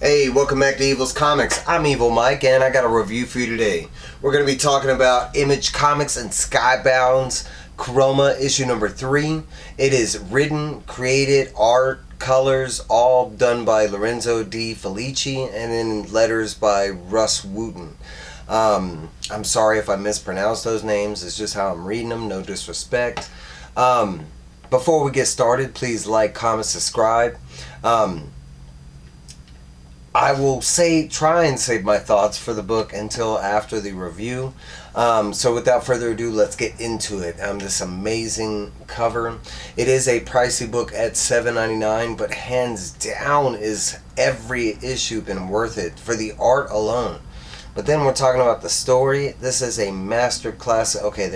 Hey, welcome back to Evil's Comics. I'm Evil Mike, and I got a review for you today. We're going to be talking about Image Comics and Skybound's Kroma issue number 3. It is written, created, art, colors, all done by Lorenzo De Felici, and in letters by Rus Wooton. I'm sorry if I mispronounced those names. It's just how I'm reading them. No disrespect. Before we get started, please like, comment, subscribe. I will try and save my thoughts for the book until after the review. So without further ado, let's get into it. This amazing cover. It is a pricey book at $7.99, but hands down is every issue been worth it for the art alone. But then we're talking about the story. This is a master class. Okay,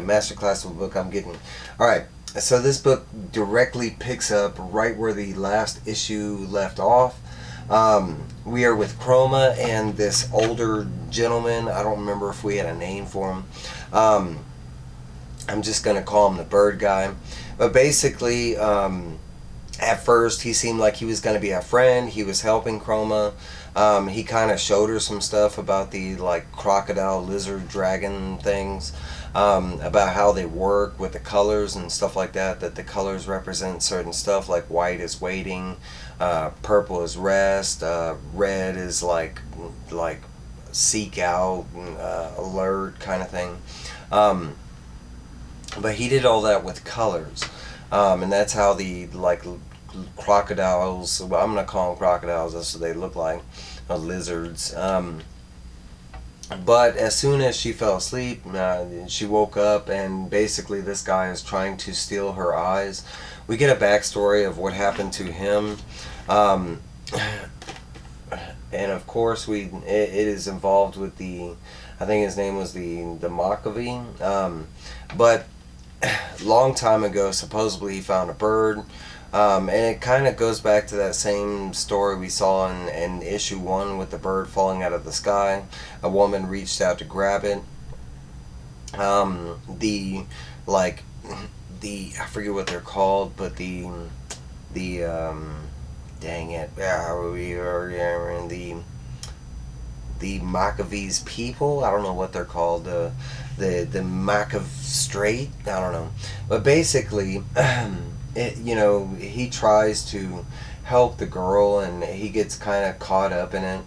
master class of a book I'm getting. All right. So this book directly picks up right where the last issue left off. We are with Kroma and this older gentleman. I don't remember if we had a name for him. I'm just going to call him the bird guy. But basically, at first he seemed like he was going to be a friend. He was helping Kroma. He kind of showed her some stuff about the crocodile, lizard, dragon things. About how they work with the colors and stuff like that the colors represent certain stuff, like white is waiting, purple is rest, red is like seek out, alert kind of thing. But he did all that with colors, and that's how the crocodiles, well, I'm gonna call them crocodiles, that's what they look like, lizards. But as soon as she fell asleep, she woke up, and basically this guy is trying to steal her eyes. We get a backstory of what happened to him, and of course it is involved with I think his name was the Maccabee, but long time ago supposedly he found a bird. And it kind of goes back to that same story we saw in issue 1 with the bird falling out of the sky. A woman reached out to grab it. I forget what they're called, but dang it, we are in the Maccabees people. I don't know what they're called. The Maccab Strait. I don't know, but basically. He tries to help the girl, and he gets kind of caught up in it.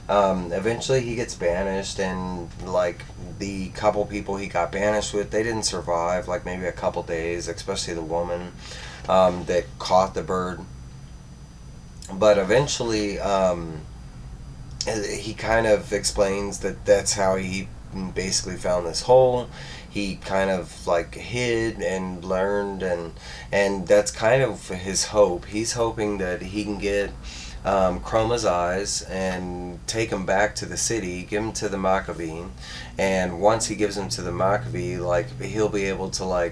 Eventually he gets banished, and the couple people he got banished with, they didn't survive, maybe a couple days, especially the woman that caught the bird. But eventually he kind of explains that that's how he basically found this hole. He kind of hid and learned, and that's kind of his hope. He's hoping that he can get Chroma's eyes and take him back to the city, give him to the Maccabee, and once he gives him to the Maccabee, he'll be able to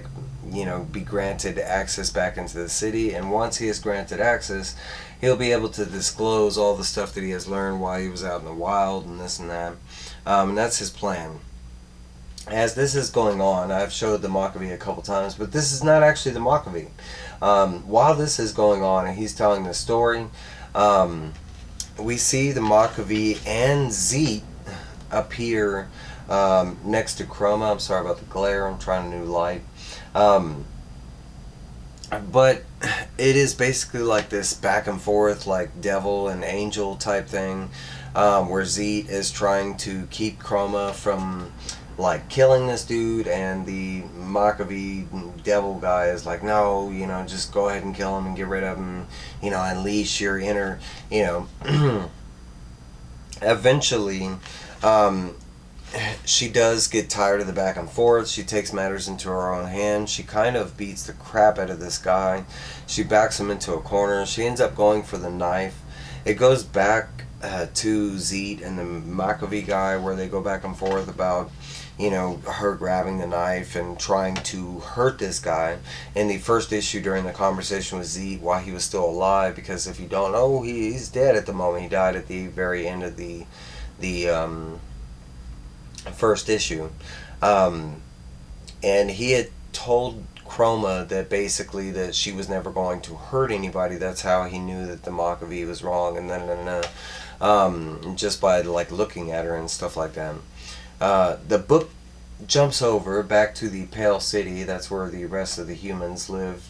be granted access back into the city, and once he is granted access, he'll be able to disclose all the stuff that he has learned while he was out in the wild and this and that, and that's his plan. As this is going on, I've showed the Maccabee a couple times, but this is not actually the Maccabee. While this is going on and he's telling the story, we see the Maccabee and Zeet appear next to Kroma. I'm sorry about the glare, I'm trying a new light. But it is basically this back and forth, devil and angel type thing, where Zeet is trying to keep Kroma from killing this dude, and the Maccabee devil guy is no, just go ahead and kill him and get rid of him, unleash your inner, Eventually, she does get tired of the back and forth. She takes matters into her own hands. She kind of beats the crap out of this guy. She backs him into a corner. She ends up going for the knife. It goes back to Zeet and the Maccabee guy, where they go back and forth about her grabbing the knife and trying to hurt this guy. In the first issue, during the conversation with Zeet while he was still alive, because if you don't know, he's dead at the moment. He died at the very end of the first issue, and he had told Kroma that basically that she was never going to hurt anybody. That's how he knew that the Maccabee was wrong, and just by like looking at her and stuff like that. The book jumps over back to the Pale City. That's where the rest of the humans live,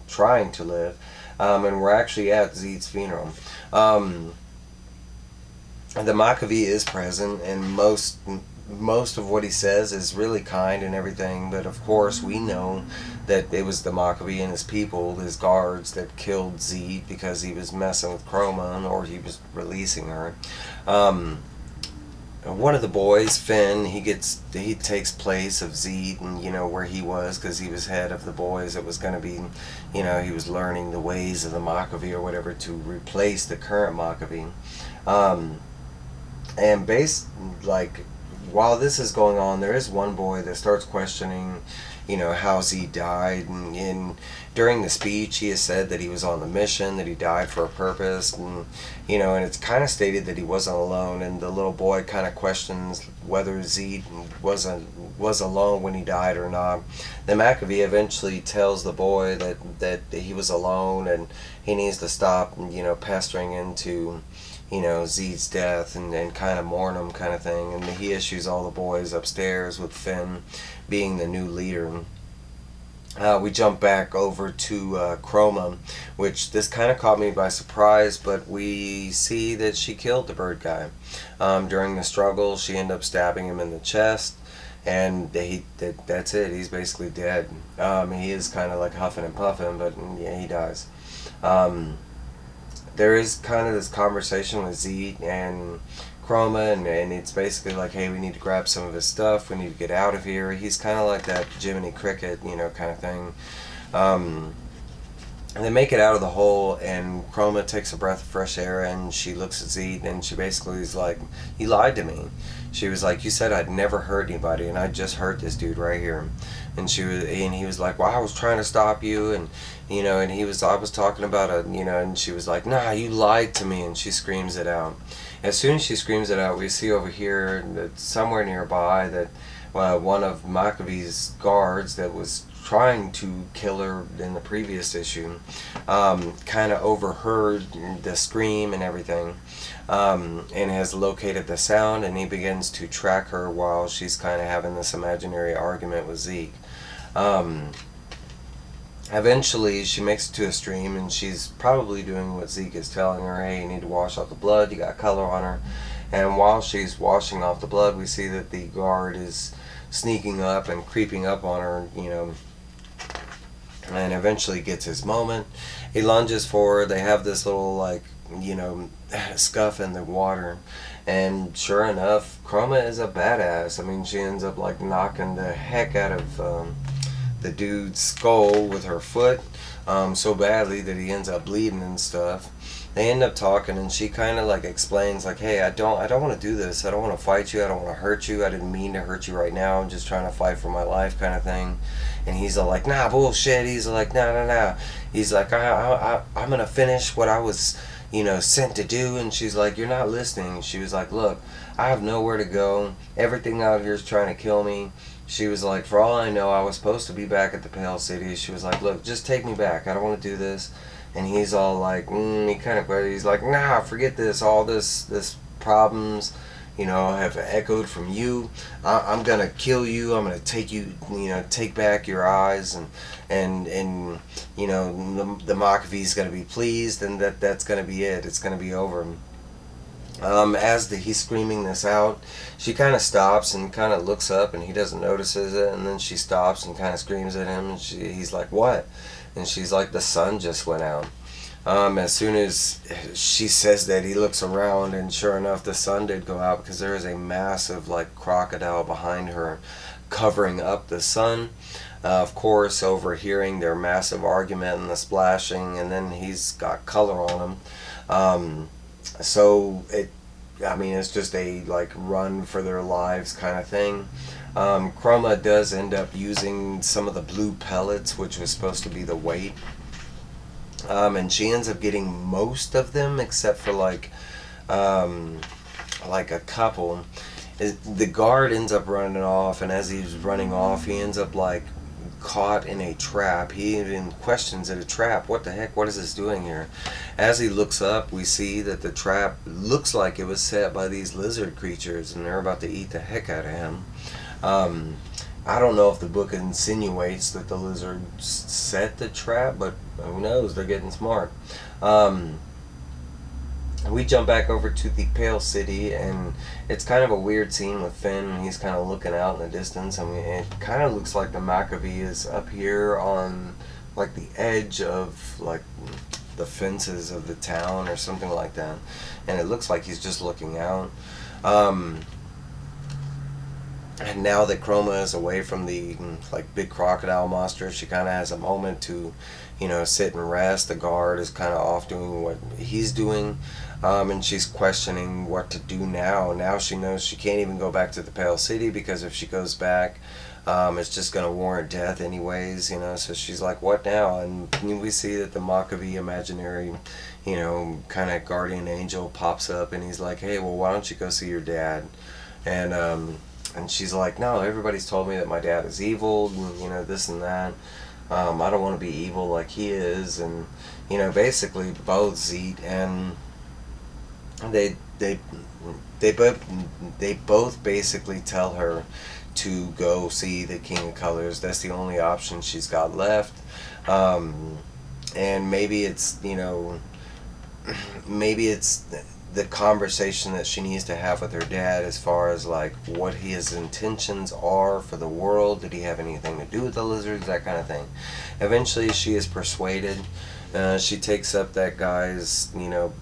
trying to live, and we're actually at Zeed's funeral. The Maccabee is present, and most of what he says is really kind and everything, but of course we know that it was the Maccabee and his people, his guards, that killed Zeed because he was messing with Kroma, or he was releasing her. One of the boys, Finn, he takes place of Zeed, and where he was, because he was head of the boys. It was going to be, he was learning the ways of the Maccabee or whatever to replace the current Maccabee. And while this is going on, there is one boy that starts questioning, how Zeed died. And during the speech, he has said that he was on the mission, that he died for a purpose, and it's kind of stated that he wasn't alone. And the little boy kind of questions whether Zeed was alone when he died or not. The Maccabee eventually tells the boy that he was alone, and he needs to stop, pestering into Zeed's death and kind of mourn him, kind of thing. And he issues all the boys upstairs, with Finn being the new leader. We jump back over to Kroma, which this kind of caught me by surprise, but we see that she killed the bird guy. During the struggle, she ended up stabbing him in the chest, and that's it. He's basically dead. He is kind of like huffing and puffing, but yeah, he dies. There is kind of this conversation with Zeed and Kroma, and it's basically like, hey, we need to grab some of his stuff, we need to get out of here. He's kind of like that Jiminy Cricket, kind of thing. And they make it out of the hole, and Kroma takes a breath of fresh air, and she looks at Zeed, and she basically is like, you lied to me. She was like, you said I'd never hurt anybody, and I just hurt this dude right here. And he was like, well, I was trying to stop you, and and I was talking about and she was like, nah, you lied to me, and she screams it out. As soon as she screams it out, we see over here that somewhere nearby that one of Maccabee's guards that was trying to kill her in the previous issue kind of overheard the scream and everything, and has located the sound, and he begins to track her while she's kind of having this imaginary argument with Zeke. Eventually she makes it to a stream, and she's probably doing what Zeke is telling her, hey, you need to wash off the blood, you got color on her. And while she's washing off the blood, we see that the guard is sneaking up and creeping up on her, and eventually gets his moment. He lunges forward, they have this little scuff in the water, and sure enough, Kroma is a badass. I mean, she ends up knocking the heck out of the dude's skull with her foot, so badly that he ends up bleeding and stuff. They end up talking, and she kind of explains hey, I don't want to do this, I don't want to fight you, I don't want to hurt you, I didn't mean to hurt you right now, I'm just trying to fight for my life, kind of thing. And he's all like, nah, bullshit. He's like, nah. He's like, I'm gonna finish what I was sent to do. And she's like, you're not listening. She was like, look, I have nowhere to go, everything out here is trying to kill me. She was like, for all I know, I was supposed to be back at the Pale City. She was like, look, just take me back, I don't want to do this. And he's all like, he's like, nah, forget this, all this problems, have echoed from you. I'm gonna kill you, I'm gonna take you, take back your eyes, and the Maccabee's gonna be pleased, and that's gonna be it, it's gonna be over. He's screaming this out, she kind of stops and kind of looks up, and he doesn't notice it, and then she stops and kind of screams at him, and he's like, what? And she's like, the sun just went out. As soon as she says that, he looks around, and sure enough, the sun did go out, because there is a massive crocodile behind her covering up the sun. Of course, overhearing their massive argument and the splashing, and then he's got color on him. So it's just a run for their lives kind of thing. Kroma does end up using some of the blue pellets, which was supposed to be the weight, and she ends up getting most of them except for a couple. The guard ends up running off, and as he's running off, he ends up caught in a trap. He even questions it a trap. What the heck? What is this doing here? As he looks up, we see that the trap looks like it was set by these lizard creatures, and they're about to eat the heck out of him. I don't know if the book insinuates that the lizard set the trap, but who knows? They're getting smart. We jump back over to the Pale City, and it's kind of a weird scene with Finn. He's kind of looking out in the distance, and it kind of looks like the Maccabee is up here on like the edge of like the fences of the town or something like that, and it looks like he's just looking out. And now that Kroma is away from the like big crocodile monster, she kind of has a moment to, sit and rest. The guard is kind of off doing what he's doing, and she's questioning what to do now. Now she knows she can't even go back to the Pale City, because if she goes back, it's just going to warrant death anyways, so she's like, what now? And we see that the Maccabee imaginary, kind of guardian angel pops up, and he's like, hey, well, why don't you go see your dad? And she's like, no, everybody's told me that my dad is evil, and, this and that. I don't want to be evil like he is. And, basically both Zeke and they both basically tell her to go see the King of Colors. That's the only option she's got left. And maybe it's, maybe it's the conversation that she needs to have with her dad, as far as like what his intentions are for the world. Did he have anything to do with the lizards? That kind of thing. Eventually she is persuaded. She takes up that guy's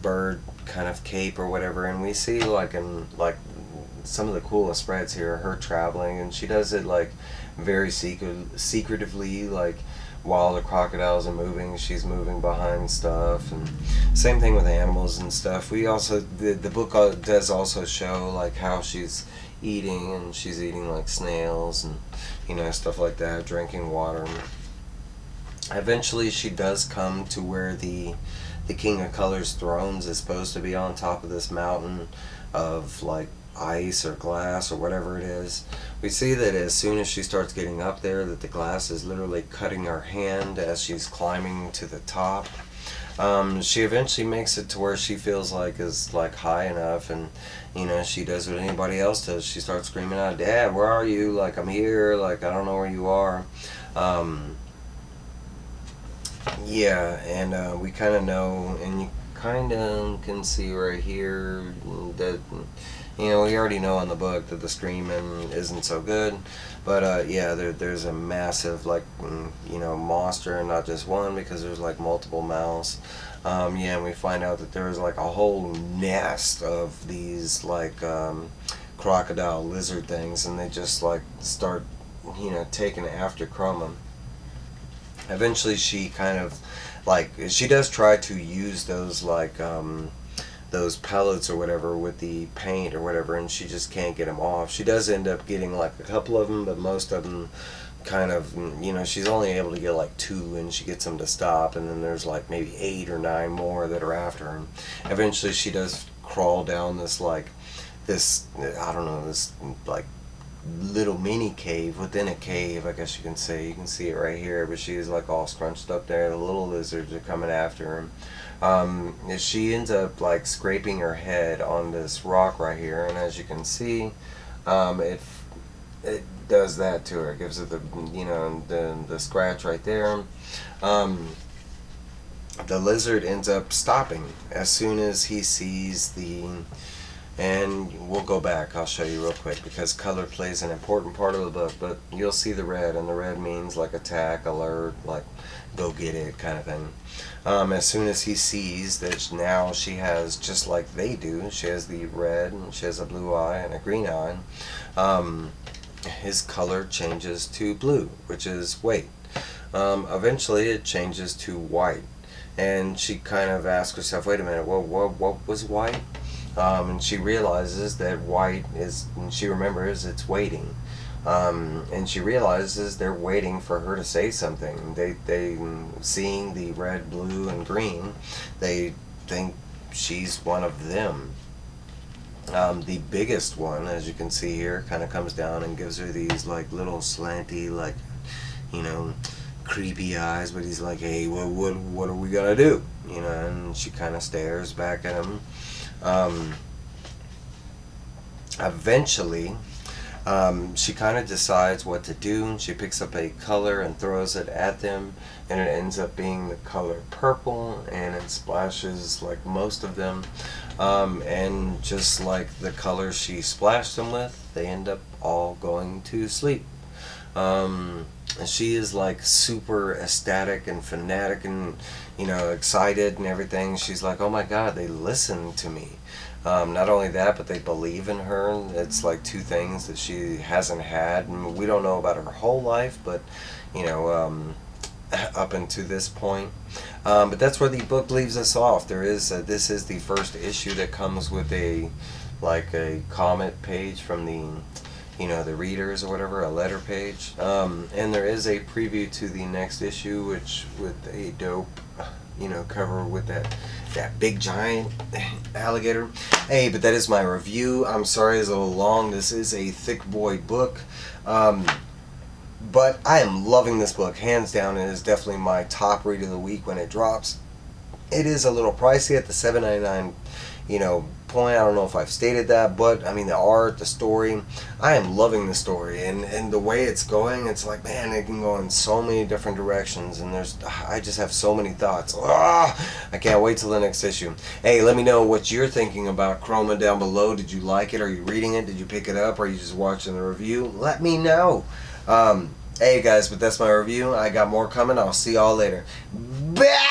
bird kind of cape or whatever, and we see like some of the coolest spreads here, her traveling, and she does it like very secretively, like while the crocodiles are moving, she's moving behind stuff. And same thing with animals and stuff. We also, the book does also show like how she's eating, and she's eating like snails and stuff like that, drinking water. Eventually she does come to where the King of Colors thrones is supposed to be, on top of this mountain of like ice or glass or whatever it is. We see that as soon as she starts getting up there, that the glass is literally cutting her hand as she's climbing to the top. She eventually makes it to where she feels like is like high enough, and she does what anybody else does. She starts screaming out, "Dad, where are you? Like, I'm here. Like, I don't know where you are." Yeah, and we kind of know, and you kind of can see right here that we already know in the book that the screaming isn't so good. But yeah, there's a massive like monster, and not just one, because there's like multiple mouths. Yeah, and we find out that there's like a whole nest of these like crocodile lizard things, and they just like start taking after Kroma. Eventually she kind of like, she does try to use those like those pellets or whatever with the paint or whatever, and she just can't get them off. She does end up getting like a couple of them, but most of them kind of, she's only able to get like 2, and she gets them to stop, and then there's like maybe 8 or 9 more that are after her. Eventually she does crawl down this like this, I don't know, this like little mini cave within a cave, I guess you can say. You can see it right here, but she is like all scrunched up there. The little lizards are coming after her. She ends up like scraping her head on this rock right here, and as you can see, it does that to her. It gives her the scratch right there. The lizard ends up stopping as soon as he sees and we'll go back, I'll show you real quick, because color plays an important part of the book. But you'll see the red, and the red means like attack, alert, like go get it kind of thing. As soon as he sees that now she has, just like they do, she has the red, and she has a blue eye and a green eye, his color changes to blue, which is wait. Eventually it changes to white, and she kind of asks herself, wait a minute, what was white? And she realizes that white is, and she remembers it's waiting. And she realizes they're waiting for her to say something. They seeing the red, blue, and green, they think she's one of them. The biggest one, as you can see here, kind of comes down and gives her these like little slanty, like you know, creepy eyes, but he's like, hey, what are we gonna do? You know, and she kind of stares back at him. Eventually, she kind of decides what to do. She picks up a color and throws it at them, and it ends up being the color purple, and it splashes like most of them. And just like the color she splashed them with, they end up all going to sleep. And she is like super ecstatic and fanatic and, you know, excited and everything. She's like, oh my god, they listen to me. Not only that, but they believe in her. It's like two things that she hasn't had, and we don't know about her whole life, but you know, up until this point. But that's where the book leaves us off. This is the first issue that comes with a comment page from the, you know, the readers or whatever, a letter page. And there is a preview to the next issue, which with a dope, you know, cover with that big giant alligator. Hey, but that is my review. I'm sorry it's a little long. This is a thick boy book. But I am loving this book. Hands down, it is definitely my top read of the week when it drops. It is a little pricey at the $7.99, you know, point. I don't know if I've stated that, but I mean, the art, the story, I am loving the story, and the way it's going, it's like, man, it can go in so many different directions, and I just have so many thoughts. I can't wait till the next issue. Hey, let me know what you're thinking about Kroma down below. Did you like it? Are you reading it? Did you pick it up? Or are you just watching the review? Let me know. Hey guys, but that's my review. I got more coming. I'll see y'all later. Bye!